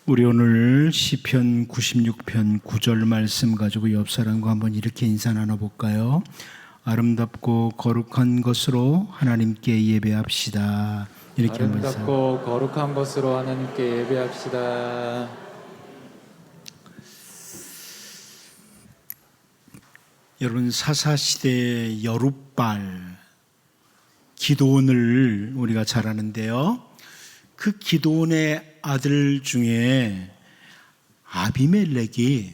우리 오늘 시편 96편 9절 말씀 가지고 옆 사람과 한번 이렇게 인사 나눠볼까요? 아름답고 거룩한 것으로 하나님께 예배합시다. 이렇게 아름답고 거룩한 것으로 하나님께 예배합시다. 여러분, 사사시대의 여룻발 기드온을 우리가 잘 아는데요, 그 기드온의 아들 중에 아비멜렉이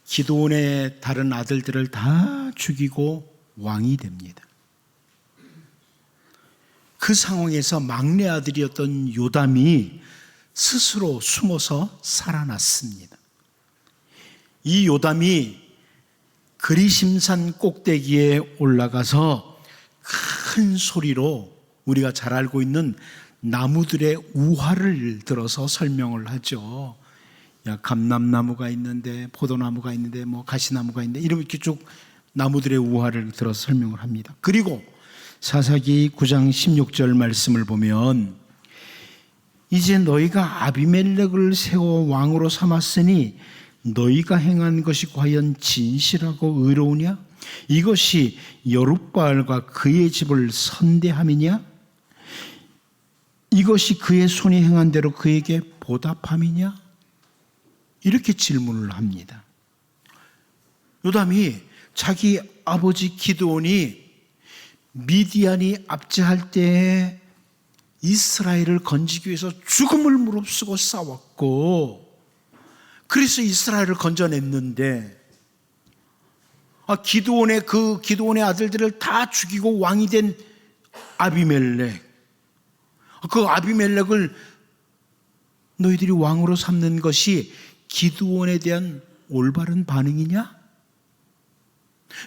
기드온의 다른 아들들을 다 죽이고 왕이 됩니다. 그 상황에서 막내 아들이었던 요담이 스스로 숨어서 살아났습니다. 이 요담이 그리심산 꼭대기에 올라가서 큰 소리로 우리가 잘 알고 있는 나무들의 우화를 들어서 설명을 하죠. 야, 감람나무가 있는데, 포도나무가 있는데, 가시나무가 있는데, 이렇게 쭉 나무들의 우화를 들어서 설명을 합니다. 그리고 사사기 9장 16절 말씀을 보면, 이제 너희가 아비멜렉을 세워 왕으로 삼았으니 너희가 행한 것이 과연 진실하고 의로우냐? 이것이 여룻바알과 그의 집을 선대함이냐? 이것이 그의 손이 행한 대로 그에게 보답함이냐? 이렇게 질문을 합니다. 요담이 자기 아버지 기드온이 미디안이 압제할 때에 이스라엘을 건지기 위해서 죽음을 무릅쓰고 싸웠고, 그래서 이스라엘을 건져냈는데, 기드온의 아들들을 다 죽이고 왕이 된 아비멜렉, 그 아비멜렉을 너희들이 왕으로 삼는 것이 기드온에 대한 올바른 반응이냐?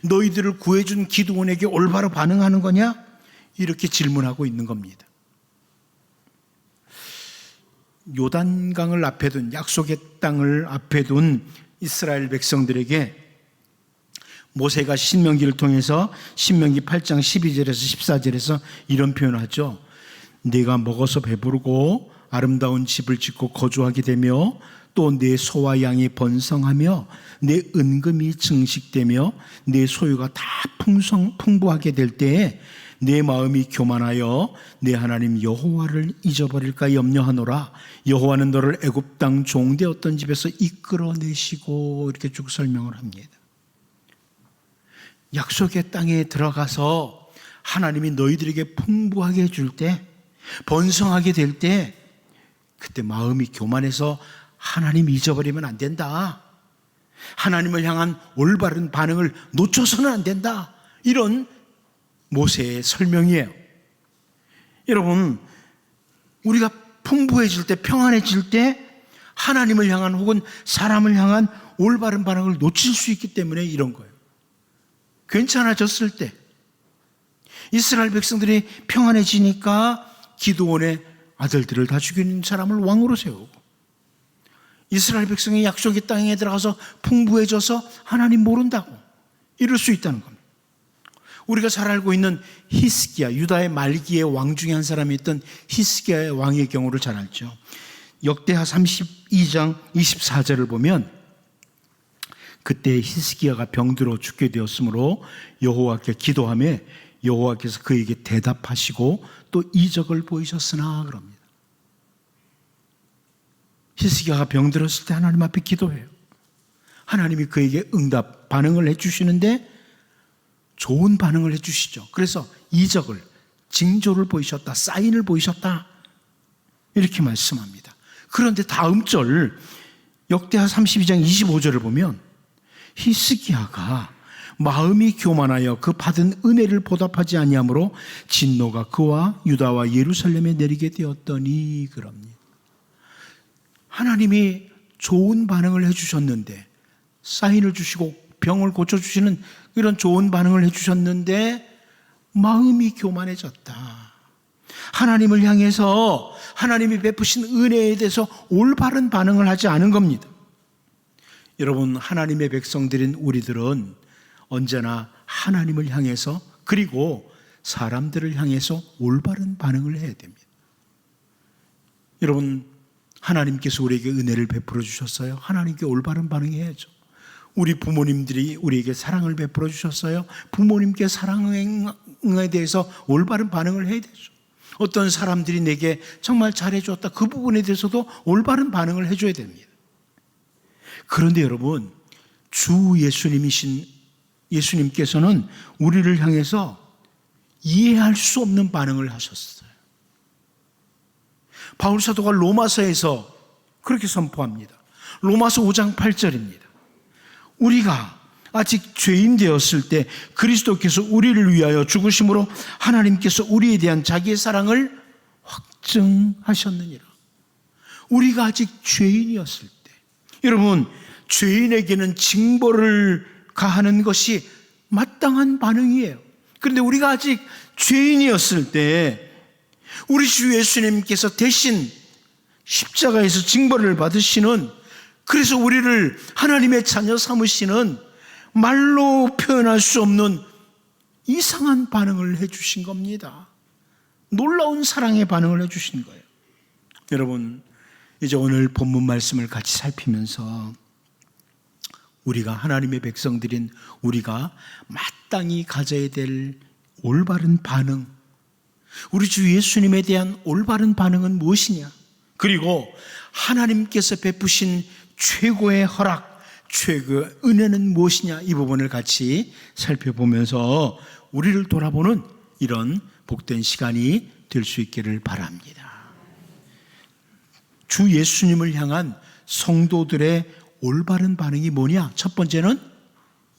너희들을 구해준 기드온에게 올바로 반응하는 거냐? 이렇게 질문하고 있는 겁니다. 요단강을 앞에 둔, 약속의 땅을 앞에 둔 이스라엘 백성들에게 모세가 신명기를 통해서 신명기 8장 12절에서 14절에서 이런 표현을 하죠. 네가 먹어서 배부르고 아름다운 집을 짓고 거주하게 되며 또 내 소와 양이 번성하며 내 은금이 증식되며 내 소유가 다 풍부하게 될 때에 내 마음이 교만하여 내 하나님 여호와를 잊어버릴까 염려하노라. 여호와는 너를 애굽 땅 종되었던 집에서 이끌어내시고, 이렇게 쭉 설명을 합니다. 약속의 땅에 들어가서 하나님이 너희들에게 풍부하게 해줄 때, 번성하게 될 때, 그때 마음이 교만해서 하나님 잊어버리면 안 된다. 하나님을 향한 올바른 반응을 놓쳐서는 안 된다. 이런 모세의 설명이에요. 여러분, 우리가 풍부해질 때, 평안해질 때 하나님을 향한 혹은 사람을 향한 올바른 반응을 놓칠 수 있기 때문에 이런 거예요. 괜찮아졌을 때, 이스라엘 백성들이 평안해지니까 기드온의 아들들을 다 죽이는 사람을 왕으로 세우고, 이스라엘 백성이 약속의 땅에 들어가서 풍부해져서 하나님 모른다고 이럴 수 있다는 겁니다. 우리가 잘 알고 있는 히스기야, 유다의 말기의 왕 중에 한 사람이었던 히스기야의 왕의 경우를 잘 알죠. 역대하 32장 24절을 보면, 그때 히스기야가 병들어 죽게 되었으므로 여호와께 기도하며 여호와께서 그에게 대답하시고 또 이적을 보이셨으나 그럽니다. 히스기야가 병들었을 때 하나님 앞에 기도해요. 하나님이 그에게 응답, 반응을 해주시는데 좋은 반응을 해주시죠. 그래서 이적을, 징조를 보이셨다, 사인을 보이셨다, 이렇게 말씀합니다. 그런데 다음 절 역대하 32장 25절을 보면 히스기야가 마음이 교만하여 그 받은 은혜를 보답하지 아니하므로 진노가 그와 유다와 예루살렘에 내리게 되었더니 그럽니다. 하나님이 좋은 반응을 해주셨는데, 사인을 주시고 병을 고쳐주시는 이런 좋은 반응을 해주셨는데 마음이 교만해졌다. 하나님을 향해서 하나님이 베푸신 은혜에 대해서 올바른 반응을 하지 않은 겁니다. 여러분, 하나님의 백성들인 우리들은 언제나 하나님을 향해서, 그리고 사람들을 향해서 올바른 반응을 해야 됩니다. 여러분, 하나님께서 우리에게 은혜를 베풀어 주셨어요. 하나님께 올바른 반응해야죠. 우리 부모님들이 우리에게 사랑을 베풀어 주셨어요. 부모님께 사랑에 대해서 올바른 반응을 해야 되죠. 어떤 사람들이 내게 정말 잘해줬다. 그 부분에 대해서도 올바른 반응을 해줘야 됩니다. 그런데 여러분, 주 예수님께서는 우리를 향해서 이해할 수 없는 반응을 하셨어요. 바울 사도가 로마서에서 그렇게 선포합니다. 로마서 5장 8절입니다. 우리가 아직 죄인 되었을 때 그리스도께서 우리를 위하여 죽으심으로 하나님께서 우리에 대한 자기의 사랑을 확증하셨느니라. 우리가 아직 죄인이었을 때, 여러분, 죄인에게는 징벌을 가하는 것이 마땅한 반응이에요. 그런데 우리가 아직 죄인이었을 때 우리 주 예수님께서 대신 십자가에서 징벌을 받으시는, 그래서 우리를 하나님의 자녀 삼으시는 말로 표현할 수 없는 이상한 반응을 해주신 겁니다. 놀라운 사랑의 반응을 해주신 거예요. 여러분, 이제 오늘 본문 말씀을 같이 살피면서 우리가 하나님의 백성들인 우리가 마땅히 가져야 될 올바른 반응, 우리 주 예수님에 대한 올바른 반응은 무엇이냐, 그리고 하나님께서 베푸신 최고의 허락, 최고의 은혜는 무엇이냐, 이 부분을 같이 살펴보면서 우리를 돌아보는 이런 복된 시간이 될 수 있기를 바랍니다. 주 예수님을 향한 성도들의 올바른 반응이 뭐냐? 첫 번째는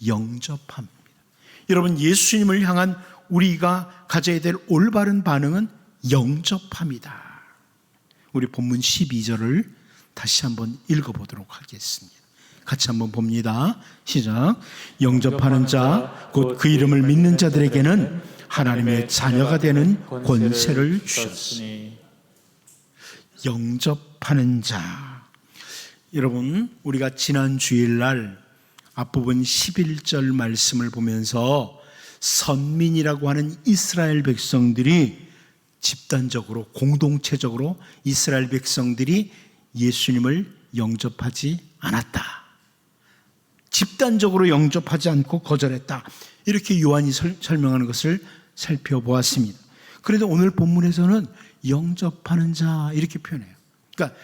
영접합니다. 여러분, 예수님을 향한 우리가 가져야 될 올바른 반응은 영접합니다. 우리 본문 12절을 다시 한번 읽어보도록 하겠습니다. 같이 한번 봅니다. 시작. 영접하는 자, 곧 그 이름을 믿는 자들에게는 하나님의 자녀가 되는 권세를 주셨으니. 영접하는 자. 여러분, 우리가 지난 주일날 앞부분 11절 말씀을 보면서 선민이라고 하는 이스라엘 백성들이 집단적으로, 공동체적으로 이스라엘 백성들이 예수님을 영접하지 않았다, 집단적으로 영접하지 않고 거절했다, 이렇게 요한이 설명하는 것을 살펴보았습니다. 그런데 오늘 본문에서는 영접하는 자 이렇게 표현해요. 그러니까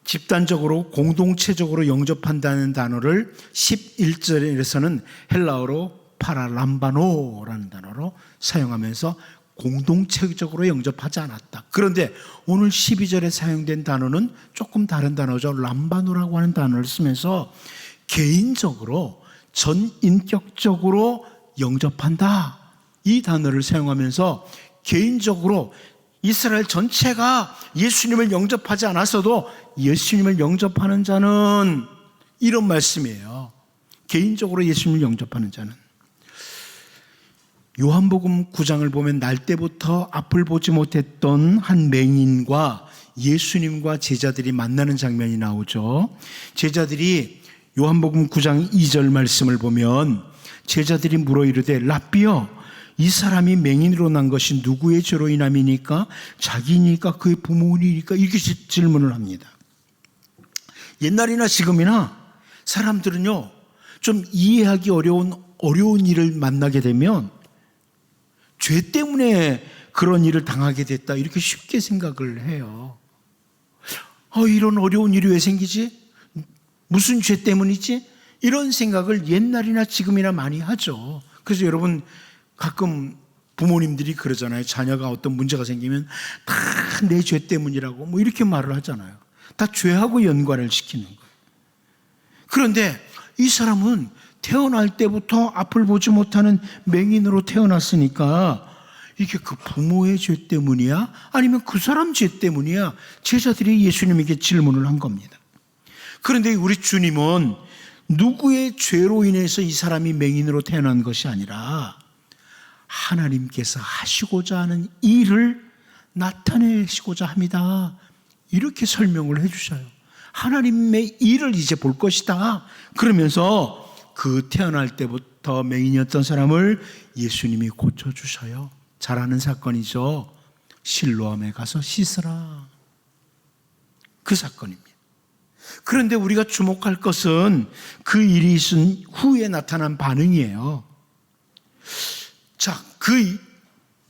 집단적으로, 공동체적으로 영접한다는 단어를 11절에서는 헬라어로 파라람바노라는 단어로 사용하면서 공동체적으로 영접하지 않았다. 그런데 오늘 12절에 사용된 단어는 조금 다른 단어죠. 람바노라고 하는 단어를 쓰면서 개인적으로, 전인격적으로 영접한다, 이 단어를 사용하면서 개인적으로 이스라엘 전체가 예수님을 영접하지 않았어도 예수님을 영접하는 자는, 이런 말씀이에요. 개인적으로 예수님을 영접하는 자는. 요한복음 9장을 보면 날 때부터 앞을 보지 못했던 한 맹인과 예수님과 제자들이 만나는 장면이 나오죠. 제자들이 요한복음 9장 2절 말씀을 보면 제자들이 물어 이르되 랍비여, 이 사람이 맹인으로 난 것이 누구의 죄로 인함이니까? 자기니까? 그의 부모니까? 이렇게 질문을 합니다. 옛날이나 지금이나 사람들은요, 좀 이해하기 어려운 일을 만나게 되면 죄 때문에 그런 일을 당하게 됐다, 이렇게 쉽게 생각을 해요. 이런 어려운 일이 왜 생기지? 무슨 죄 때문이지? 이런 생각을 옛날이나 지금이나 많이 하죠. 그래서 여러분, 가끔 부모님들이 그러잖아요. 자녀가 어떤 문제가 생기면 다 내 죄 때문이라고 뭐 이렇게 말을 하잖아요. 다 죄하고 연관을 시키는 거예요. 그런데 이 사람은 태어날 때부터 앞을 보지 못하는 맹인으로 태어났으니까 이게 그 부모의 죄 때문이야? 아니면 그 사람 죄 때문이야? 제자들이 예수님에게 질문을 한 겁니다. 그런데 우리 주님은 누구의 죄로 인해서 이 사람이 맹인으로 태어난 것이 아니라 하나님께서 하시고자 하는 일을 나타내시고자 합니다, 이렇게 설명을 해주셔요. 하나님의 일을 이제 볼 것이다. 그러면서 그 태어날 때부터 맹인이었던 사람을 예수님이 고쳐주셔요. 잘 아는 사건이죠. 실로암에 가서 씻으라. 그 사건입니다. 그런데 우리가 주목할 것은 그 일이 있은 후에 나타난 반응이에요. 자, 그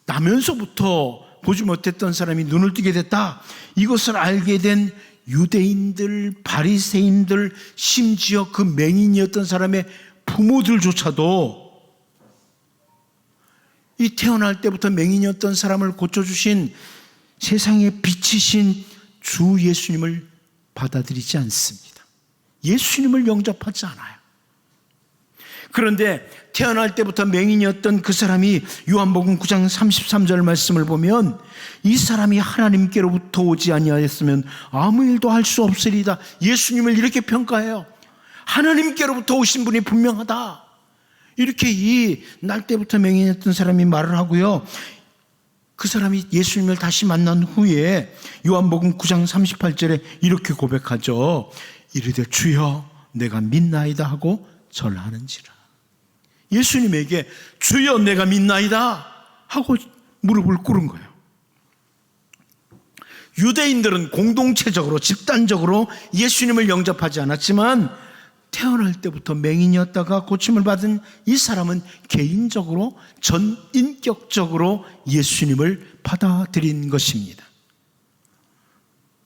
나면서부터 보지 못했던 사람이 눈을 뜨게 됐다. 이것을 알게 된 유대인들, 바리새인들, 심지어 그 맹인이었던 사람의 부모들조차도 이 태어날 때부터 맹인이었던 사람을 고쳐주신 세상의 빛이신 주 예수님을 받아들이지 않습니다. 예수님을 영접하지 않아요. 그런데 태어날 때부터 맹인이었던 그 사람이 요한복음 9장 33절 말씀을 보면 이 사람이 하나님께로부터 오지 아니하였으면 아무 일도 할 수 없으리다. 예수님을 이렇게 평가해요. 하나님께로부터 오신 분이 분명하다. 이렇게 이 날 때부터 맹인이었던 사람이 말을 하고요. 그 사람이 예수님을 다시 만난 후에 요한복음 9장 38절에 이렇게 고백하죠. 이르되 주여 내가 믿나이다 하고 절하는지라. 예수님에게 주여 내가 믿나이다 하고 무릎을 꿇은 거예요. 유대인들은 공동체적으로 집단적으로 예수님을 영접하지 않았지만 태어날 때부터 맹인이었다가 고침을 받은 이 사람은 개인적으로 전인격적으로 예수님을 받아들인 것입니다.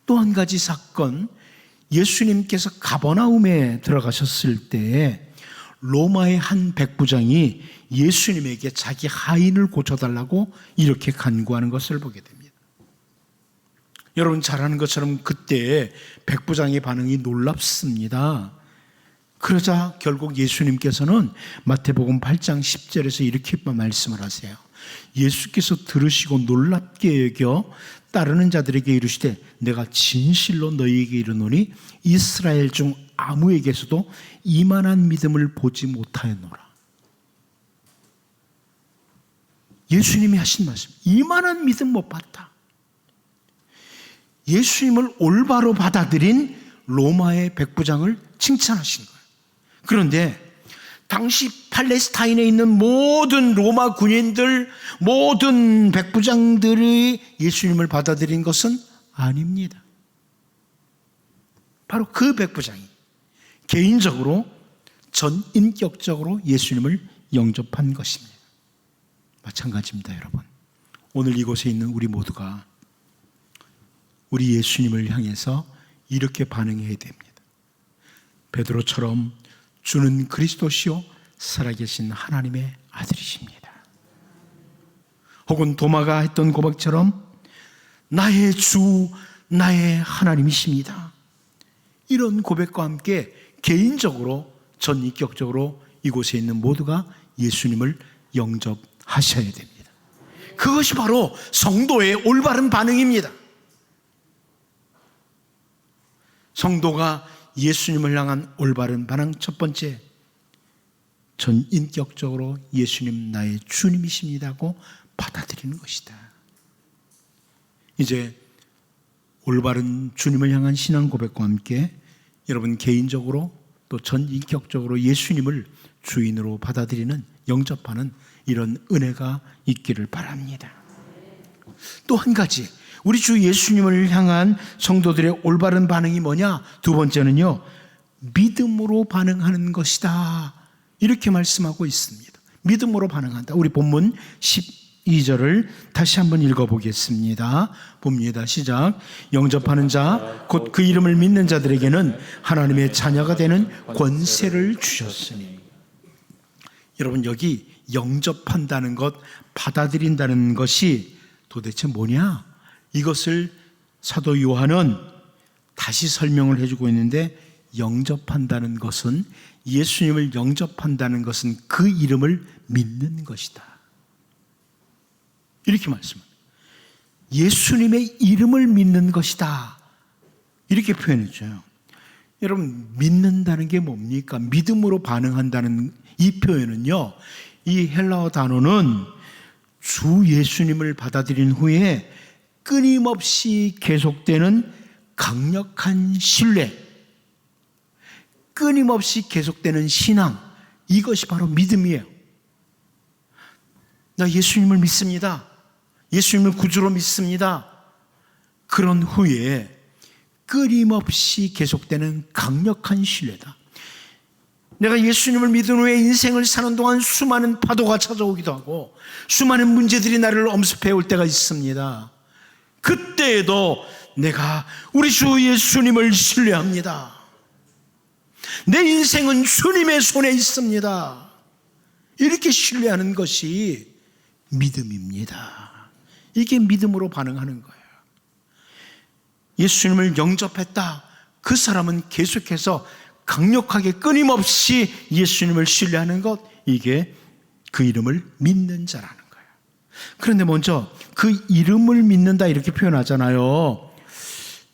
또 한 가지 사건, 예수님께서 가버나움에 들어가셨을 때 로마의 한 백부장이 예수님에게 자기 하인을 고쳐달라고 이렇게 간구하는 것을 보게 됩니다. 여러분 잘 아는 것처럼 그때 백부장의 반응이 놀랍습니다. 그러자 결국 예수님께서는 마태복음 8장 10절에서 이렇게 말씀을 하세요. 예수께서 들으시고 놀랍게 여겨 따르는 자들에게 이르시되 내가 진실로 너희에게 이르노니 이스라엘 중 아무에게서도 이만한 믿음을 보지 못하였노라. 예수님이 하신 말씀, 이만한 믿음 못 봤다. 예수님을 올바로 받아들인 로마의 백부장을 칭찬하신 거예요. 그런데 당시 팔레스타인에 있는 모든 로마 군인들, 모든 백부장들이 예수님을 받아들인 것은 아닙니다. 바로 그 백부장이 개인적으로 전인격적으로 예수님을 영접한 것입니다. 마찬가지입니다, 여러분. 오늘 이곳에 있는 우리 모두가 우리 예수님을 향해서 이렇게 반응해야 됩니다. 베드로처럼 주는 그리스도시요 살아계신 하나님의 아들이십니다. 혹은 도마가 했던 고백처럼 나의 주, 나의 하나님이십니다. 이런 고백과 함께 개인적으로 전인격적으로 이곳에 있는 모두가 예수님을 영접하셔야 됩니다. 그것이 바로 성도의 올바른 반응입니다. 성도가 예수님을 향한 올바른 반응 첫 번째, 전인격적으로 예수님 나의 주님이십니다고 받아들이는 것이다. 이제 올바른 주님을 향한 신앙 고백과 함께 여러분 개인적으로 또 전인격적으로 예수님을 주인으로 받아들이는 영접하는 이런 은혜가 있기를 바랍니다. 또 한 가지, 우리 주 예수님을 향한 성도들의 올바른 반응이 뭐냐? 두 번째는요, 믿음으로 반응하는 것이다. 이렇게 말씀하고 있습니다. 믿음으로 반응한다. 우리 본문 12절을 다시 한번 읽어보겠습니다. 봅니다. 시작. 영접하는 자, 곧 그 이름을 믿는 자들에게는 하나님의 자녀가 되는 권세를 주셨으니. 여러분 여기 영접한다는 것, 받아들인다는 것이 도대체 뭐냐? 이것을 사도 요한은 다시 설명을 해주고 있는데, 영접한다는 것은, 예수님을 영접한다는 것은 그 이름을 믿는 것이다. 이렇게 말씀합니다. 예수님의 이름을 믿는 것이다. 이렇게 표현해줘요. 여러분 믿는다는 게 뭡니까? 믿음으로 반응한다는 이 표현은요, 이 헬라어 단어는 주 예수님을 받아들인 후에 끊임없이 계속되는 강력한 신뢰, 끊임없이 계속되는 신앙, 이것이 바로 믿음이에요. 나 예수님을 믿습니다. 예수님을 구주로 믿습니다. 그런 후에 끊임없이 계속되는 강력한 신뢰다. 내가 예수님을 믿은 후에 인생을 사는 동안 수많은 파도가 찾아오기도 하고 수많은 문제들이 나를 엄습해 올 때가 있습니다. 그때에도 내가 우리 주 예수님을 신뢰합니다. 내 인생은 주님의 손에 있습니다. 이렇게 신뢰하는 것이 믿음입니다. 이게 믿음으로 반응하는 거예요. 예수님을 영접했다. 그 사람은 계속해서 강력하게 끊임없이 예수님을 신뢰하는 것, 이게 그 이름을 믿는 자라는 거예요. 그런데 먼저 그 이름을 믿는다 이렇게 표현하잖아요.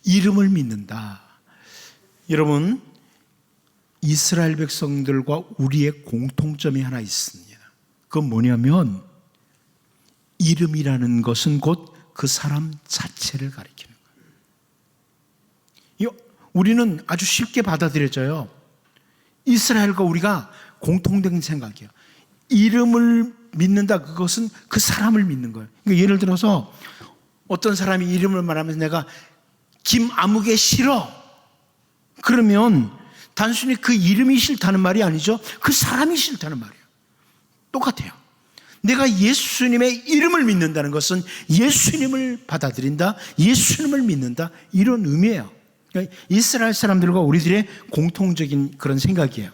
이름을 믿는다. 여러분, 이스라엘 백성들과 우리의 공통점이 하나 있습니다. 그건 뭐냐면 이름이라는 것은 곧 그 사람 자체를 가리키는 거예요. 우리는 아주 쉽게 받아들여져요. 이스라엘과 우리가 공통된 생각이에요. 이름을 믿는다, 그것은 그 사람을 믿는 거예요. 그러니까 예를 들어서 어떤 사람이 이름을 말하면서 내가 김아무개 싫어, 그러면 단순히 그 이름이 싫다는 말이 아니죠. 그 사람이 싫다는 말이에요. 똑같아요. 내가 예수님의 이름을 믿는다는 것은 예수님을 받아들인다, 예수님을 믿는다, 이런 의미예요. 그러니까 이스라엘 사람들과 우리들의 공통적인 그런 생각이에요.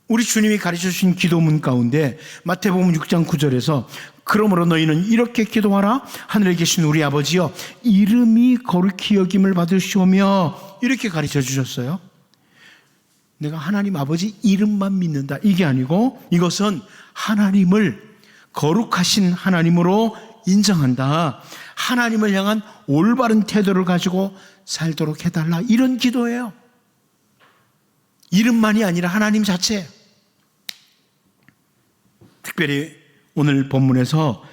우리 주님이 가르쳐 주신 기도문 가운데 마태복음 6장 9절에서 그러므로 너희는 이렇게 기도하라. 하늘에 계신 우리 아버지여, 이름이 거룩히 여김을 받으시오며, 이렇게 가르쳐 주셨어요. 내가 하나님 아버지 이름만 믿는다, 이게 아니고 이것은 하나님을 거룩하신 하나님으로 인정한다. 하나님을 향한 올바른 태도를 가지고 살도록 해달라, 이런 기도예요. 이름만이 아니라 하나님 자체. 특별히 오늘 본문에서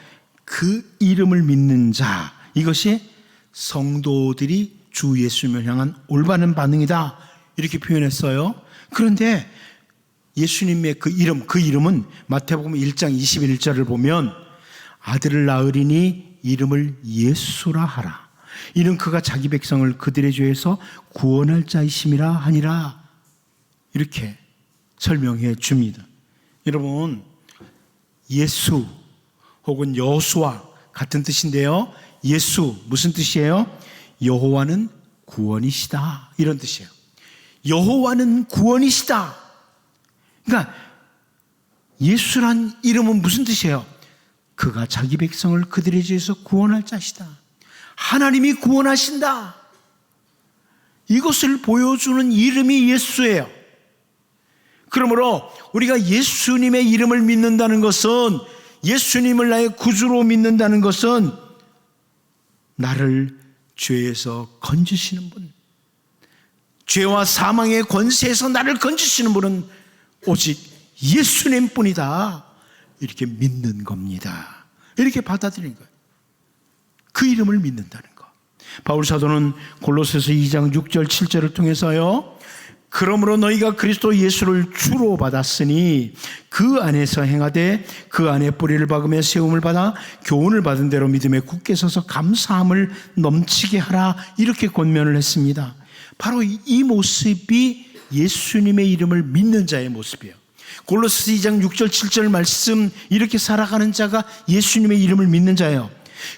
그 이름을 믿는 자, 이것이 성도들이 주 예수님을 향한 올바른 반응이다, 이렇게 표현했어요. 그런데 예수님의 그 이름은 마태복음 1장 21절을 보면 아들을 낳으리니 이름을 예수라 하라. 이는 그가 자기 백성을 그들의 죄에서 구원할 자이심이라 하니라, 이렇게 설명해 줍니다. 여러분, 예수 혹은 여호수아 같은 뜻인데요. 예수 무슨 뜻이에요? 여호와는 구원이시다, 이런 뜻이에요. 여호와는 구원이시다. 그러니까 예수란 이름은 무슨 뜻이에요? 그가 자기 백성을 그들의 죄에서 구원할 자시다. 하나님이 구원하신다. 이것을 보여주는 이름이 예수예요. 그러므로 우리가 예수님의 이름을 믿는다는 것은, 예수님을 나의 구주로 믿는다는 것은 나를 죄에서 건지시는 분, 죄와 사망의 권세에서 나를 건지시는 분은 오직 예수님 뿐이다, 이렇게 믿는 겁니다. 이렇게 받아들이는 거예요. 그 이름을 믿는다는 거. 바울 사도는 골로새서 2장 6절 7절을 통해서요, 그러므로 너희가 그리스도 예수를 주로 받았으니 그 안에서 행하되 그 안에 뿌리를 박으며 세움을 받아 교훈을 받은 대로 믿음에 굳게 서서 감사함을 넘치게 하라, 이렇게 권면을 했습니다. 바로 이 모습이 예수님의 이름을 믿는 자의 모습이에요. 골로새 2장 6절 7절 말씀, 이렇게 살아가는 자가 예수님의 이름을 믿는 자예요.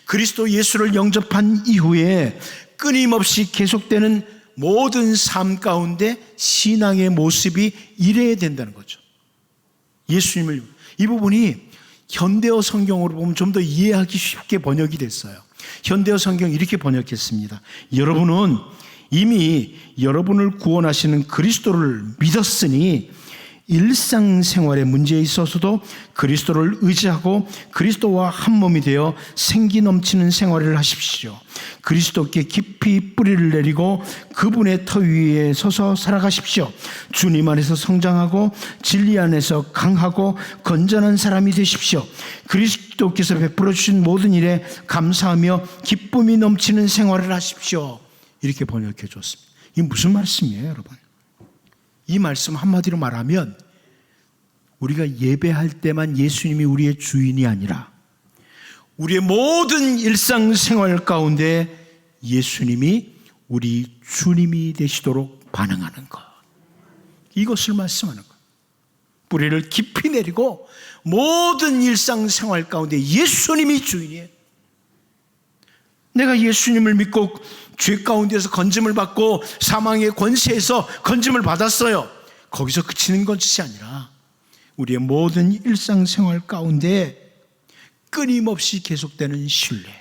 그리스도 예수를 영접한 이후에 끊임없이 계속되는 모든 삶 가운데 신앙의 모습이 이래야 된다는 거죠. 예수님을, 이 부분이 현대어 성경으로 보면 좀 더 이해하기 쉽게 번역이 됐어요. 현대어 성경 이렇게 번역했습니다. 여러분은 이미 여러분을 구원하시는 그리스도를 믿었으니 일상생활의 문제에 있어서도 그리스도를 의지하고 그리스도와 한 몸이 되어 생기 넘치는 생활을 하십시오. 그리스도께 깊이 뿌리를 내리고 그분의 터 위에 서서 살아가십시오. 주님 안에서 성장하고 진리 안에서 강하고 건전한 사람이 되십시오. 그리스도께서 베풀어 주신 모든 일에 감사하며 기쁨이 넘치는 생활을 하십시오. 이렇게 번역해 줬습니다. 이게 무슨 말씀이에요, 여러분? 이 말씀 한마디로 말하면 우리가 예배할 때만 예수님이 우리의 주인이 아니라 우리의 모든 일상생활 가운데 예수님이 우리 주님이 되시도록 반응하는 것. 이것을 말씀하는 것. 뿌리를 깊이 내리고 모든 일상생활 가운데 예수님이 주인이에요. 내가 예수님을 믿고 죄 가운데서 건짐을 받고 사망의 권세에서 건짐을 받았어요. 거기서 그치는 것이 아니라 우리의 모든 일상생활 가운데 끊임없이 계속되는 신뢰.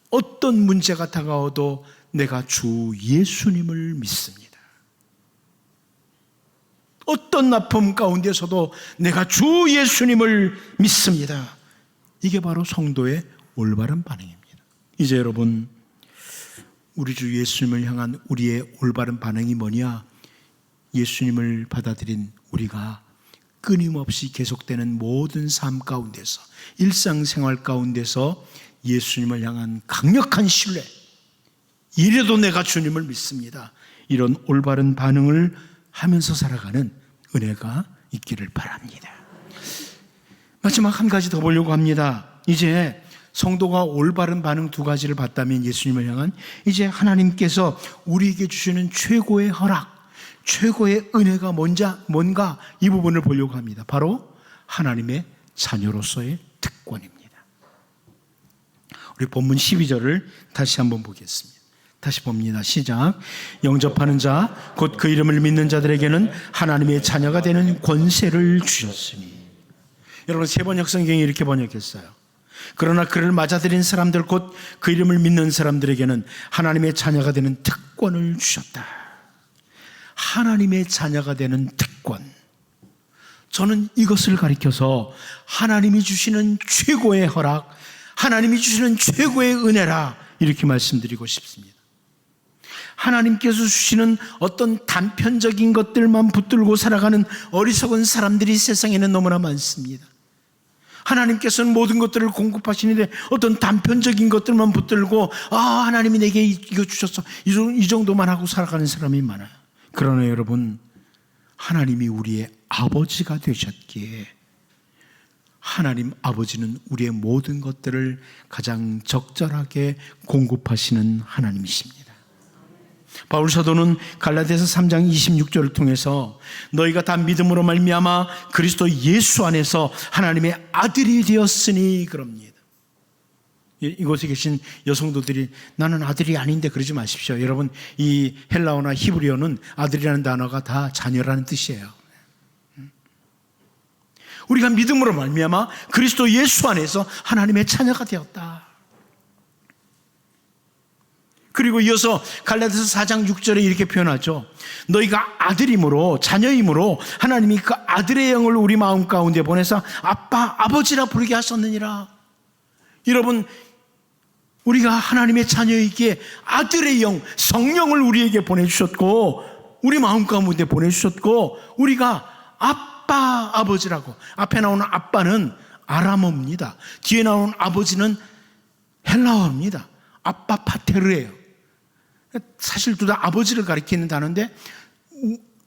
어떤 문제가 다가와도 내가 주 예수님을 믿습니다. 어떤 아픔 가운데서도 내가 주 예수님을 믿습니다. 이게 바로 성도의 올바른 반응입니다. 이제 여러분, 우리 주 예수님을 향한 우리의 올바른 반응이 뭐냐? 예수님을 받아들인 우리가 끊임없이 계속되는 모든 삶 가운데서, 일상생활 가운데서 예수님을 향한 강력한 신뢰, 이래도 내가 주님을 믿습니다, 이런 올바른 반응을 하면서 살아가는 은혜가 있기를 바랍니다. 마지막 한 가지 더 보려고 합니다. 이제 성도가 올바른 반응 두 가지를 봤다면 예수님을 향한, 이제 하나님께서 우리에게 주시는 최고의 허락, 최고의 은혜가 뭔가 이 부분을 보려고 합니다. 바로 하나님의 자녀로서의 특권입니다. 우리 본문 12절을 다시 한번 보겠습니다. 다시 봅니다. 시작. 영접하는 자, 곧 그 이름을 믿는 자들에게는 하나님의 자녀가 되는 권세를 주셨으니. 여러분, 세번역 성경이 이렇게 번역했어요. 그러나 그를 맞아들인 사람들, 곧 그 이름을 믿는 사람들에게는 하나님의 자녀가 되는 특권을 주셨다. 하나님의 자녀가 되는 특권. 저는 이것을 가리켜서 하나님이 주시는 최고의 허락, 하나님이 주시는 최고의 은혜라 이렇게 말씀드리고 싶습니다. 하나님께서 주시는 어떤 단편적인 것들만 붙들고 살아가는 어리석은 사람들이 세상에는 너무나 많습니다. 하나님께서는 모든 것들을 공급하시는데 어떤 단편적인 것들만 붙들고 하나님이 내게 이거 주셨어, 이 정도만 하고 살아가는 사람이 많아요. 그러나 여러분, 하나님이 우리의 아버지가 되셨기에 하나님 아버지는 우리의 모든 것들을 가장 적절하게 공급하시는 하나님이십니다. 바울 사도는 갈라디아서 3장 26절을 통해서 너희가 다 믿음으로 말미암아 그리스도 예수 안에서 하나님의 아들이 되었으니 그럽니다. 이곳에 계신 여성도들이 나는 아들이 아닌데 그러지 마십시오. 여러분, 이 헬라어나 히브리어는 아들이라는 단어가 다 자녀라는 뜻이에요. 우리가 믿음으로 말미암아 그리스도 예수 안에서 하나님의 자녀가 되었다. 그리고 이어서 갈라디아서 4장 6절에 이렇게 표현하죠. 너희가 아들이므로, 자녀이므로 하나님이 그 아들의 영을 우리 마음 가운데 보내서 아빠, 아버지라 부르게 하셨느니라. 여러분, 우리가 하나님의 자녀이기에 아들의 영, 성령을 우리에게 보내주셨고 우리 마음 가운데 보내주셨고 우리가 아빠, 아버지라고. 앞에 나오는 아빠는 아람어입니다. 뒤에 나오는 아버지는 헬라어입니다. 아빠 파테르예요. 사실 둘 다 아버지를 가리키는 단어인데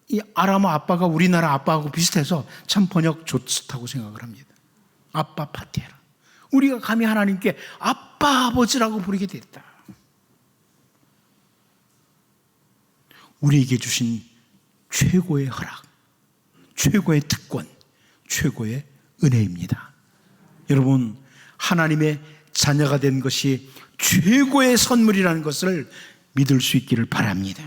이 아람어 아빠가 우리나라 아빠하고 비슷해서 참 번역 좋다고 생각을 합니다. 아빠 파테르. 우리가 감히 하나님께 아빠, 아버지라고 부르게 됐다. 우리에게 주신 최고의 허락, 최고의 특권, 최고의 은혜입니다. 여러분, 하나님의 자녀가 된 것이 최고의 선물이라는 것을 믿을 수 있기를 바랍니다.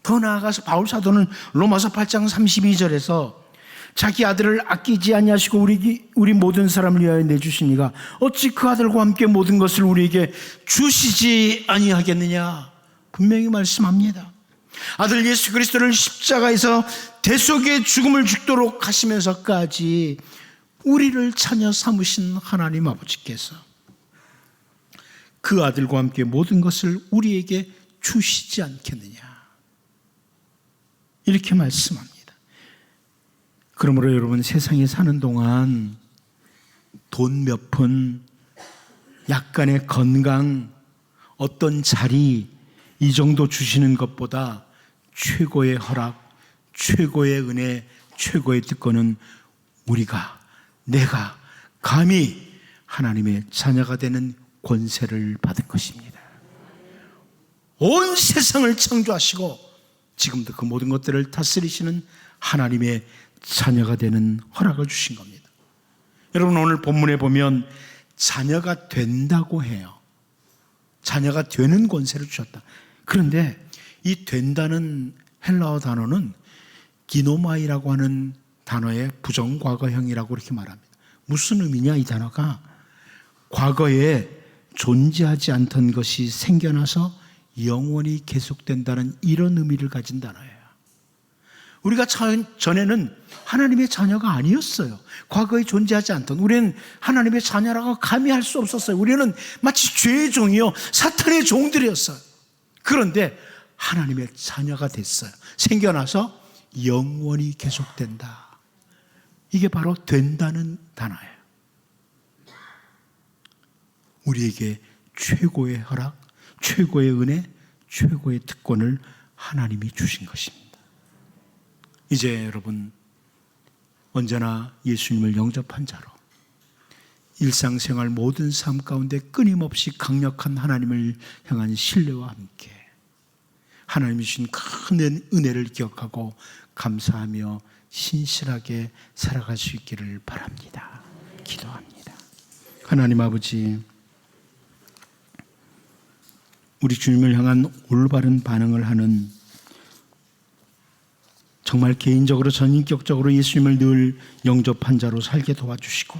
더 나아가서 바울 사도는 로마서 8장 32절에서 자기 아들을 아끼지 아니하시고 우리 모든 사람을 위하여 내주시니가 어찌 그 아들과 함께 모든 것을 우리에게 주시지 아니하겠느냐 분명히 말씀합니다. 아들 예수 그리스도를 십자가에서 대속의 죽음을 죽도록 하시면서까지 우리를 자녀 삼으신 하나님 아버지께서 그 아들과 함께 모든 것을 우리에게 주시지 않겠느냐 이렇게 말씀합니다. 그러므로 여러분, 세상에 사는 동안 돈 몇 푼, 약간의 건강, 어떤 자리 이 정도 주시는 것보다 최고의 허락, 최고의 은혜, 최고의 특권은 내가 감히 하나님의 자녀가 되는 권세를 받은 것입니다. 온 세상을 창조하시고 지금도 그 모든 것들을 다스리시는 하나님의 자녀가 되는 허락을 주신 겁니다. 여러분, 오늘 본문에 보면 자녀가 된다고 해요. 자녀가 되는 권세를 주셨다. 그런데 이 된다는 헬라어 단어는 기노마이라고 하는 단어의 부정과거형이라고 이렇게 말합니다. 무슨 의미냐, 이 단어가 과거에 존재하지 않던 것이 생겨나서 영원히 계속된다는 이런 의미를 가진 단어예요. 우리가 전에는 하나님의 자녀가 아니었어요. 과거에 존재하지 않던, 우리는 하나님의 자녀라고 감히 할 수 없었어요. 우리는 마치 죄의 종이요, 사탄의 종들이었어요. 그런데 하나님의 자녀가 됐어요. 생겨나서 영원히 계속된다. 이게 바로 된다는 단어예요. 우리에게 최고의 허락, 최고의 은혜, 최고의 특권을 하나님이 주신 것입니다. 이제 여러분, 언제나 예수님을 영접한 자로 일상생활 모든 삶 가운데 끊임없이 강력한 하나님을 향한 신뢰와 함께 하나님이 주신 큰 은혜를 기억하고 감사하며 신실하게 살아갈 수 있기를 바랍니다. 기도합니다. 하나님 아버지, 우리 주님을 향한 올바른 반응을 하는, 정말 개인적으로 전인격적으로 예수님을 늘 영접한 자로 살게 도와주시고,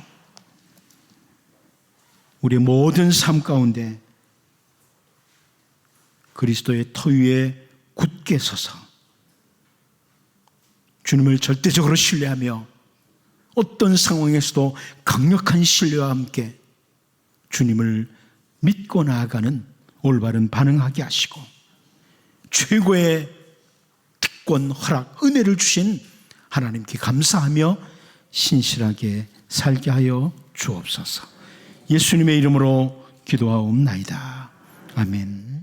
우리의 모든 삶 가운데 그리스도의 터 위에 굳게 서서 주님을 절대적으로 신뢰하며 어떤 상황에서도 강력한 신뢰와 함께 주님을 믿고 나아가는 올바른 반응하게 하시고, 최고의 특권, 허락, 은혜를 주신 하나님께 감사하며 신실하게 살게 하여 주옵소서. 예수님의 이름으로 기도하옵나이다. 아멘.